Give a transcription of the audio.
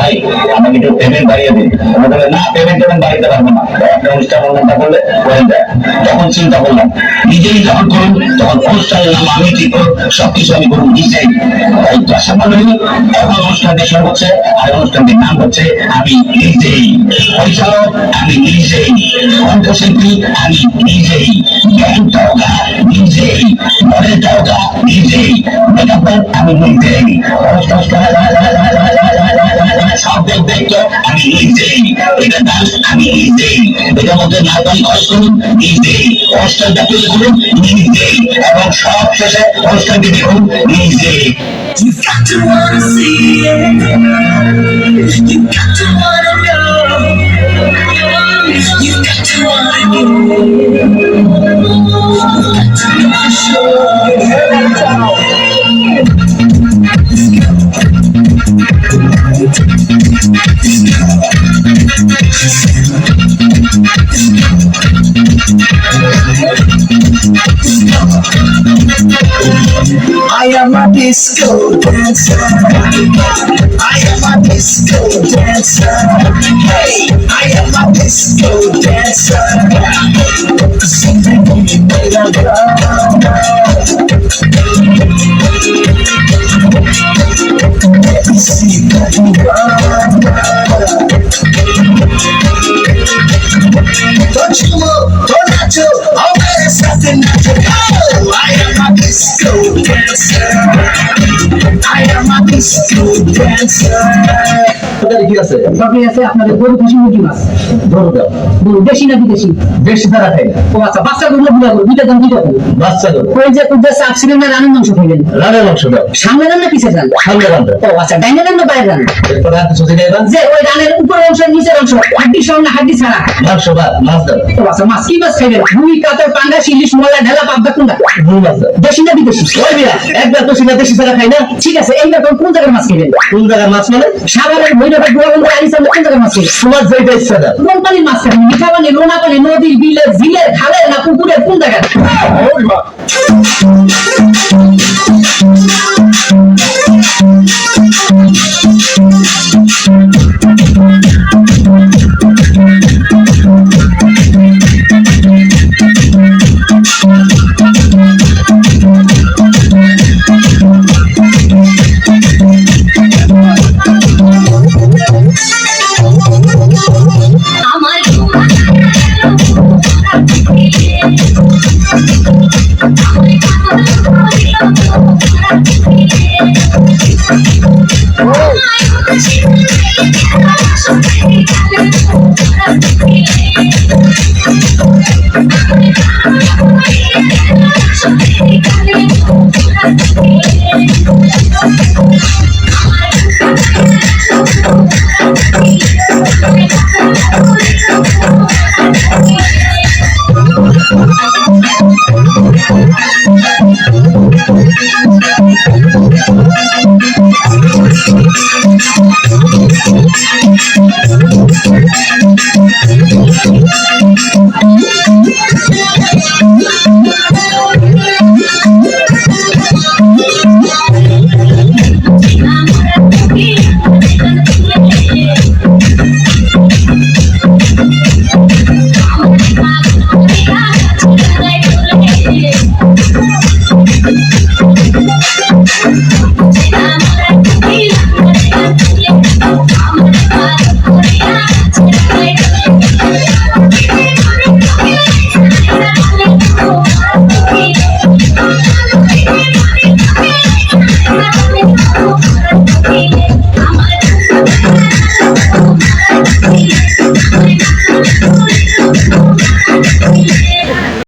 ভাই আমাকে একটু পেমেন্ট বাড়িয়ে দিন। না পেমেন্ট বাড়িতে পারবো না, একটা অনুষ্ঠান অনুষ্ঠানটা করলে করে দেয়। তখন চিন্তা করলাম নিজেই যখন করুন তখন অনুষ্ঠানের নাম আমি ঠিক করুন, সবকিছু আমি করুন নিজেই। তাই তো আশা করি এখন অনুষ্ঠানটি শুরু হচ্ছে, আর অনুষ্ঠানটির নাম হচ্ছে আমি নিজেই। পরিচালক আমি নিজেই, কণ্ঠশিল্পী আমি নিজেই, জ্ঞানটাও নিজেই, মডেলটাও নিজেই, মেকআপ আমি নিজেই, সব দেখতে আমি নিজেই, এটা ডান্স আমি নিজেই, এটার মধ্যে নাচগান খরচ করুন নিজেই, অনুষ্ঠানটা তৈরি করুন নিজেই, এবং সব শেষে অনুষ্ঠানটি দেখুন নিজেই। You got to wanna see it. You got to wanna know. You got to wanna do it. You got to know for sure. I am a disco dancer. I am a disco dancer. Hey, I am a disco dancer. Something in me made a see that you don't you move, don't not you, oh, there's something that you know. I am a disco dancer. I am a disco dancer. কি আছে? সবই আছে। আপনাদের গরু খাসি মুরগি মাছ গরু দাও। গরু দেশি না বিদেশি? দেশি ছাড়া খাই না। ও আচ্ছা, বাচ্চা গরু বুড়া গরু দুইটা দাম দুইটা গরু। বাচ্চা গরু ওই যে কুদে চাপ ছিলেন না, রানের মাংস খাইলেন? রানের মাংস দাও। সামনে রান্না পিছে যান? সামনে রান্না। ও আচ্ছা, ডাইনে রান্না বাইরে রান্না? এরপর আর কিছু দিই না যে ওই রানের উপরের অংশ নিচের অংশ হাড্ডি সামনে হাড্ডি ছাড়া মাংস ভাত মাছ দাও। ও আচ্ছা, মাছ কি মাছ খাইবেন? রুই কাতল পাঙ্গা ইলিশ মোলা ঢেলা পাবদা কোনটা? রুই মাছ দাও। দেশি না বিদেশি? ওই মিয়া একবার তো সিনা দেশি ছাড়া খাই না। ঠিক আছে, এইবার কোন জায়গার মাছ খাইবেন? কোন জায়গার মাছ মানে? সাভারের মইনাবাদ গোয়াবন্দ আলিসা কোন জায়গার মাছ খাইবেন? তোমার যেটা ইচ্ছা দাও। কোন পানির মাছ খাবেন? মিঠা পানি, লোনা পানি, নদীর, বিলের, ঝিলের, খালের না পুকুরের, কোন জায়গার? ওই মা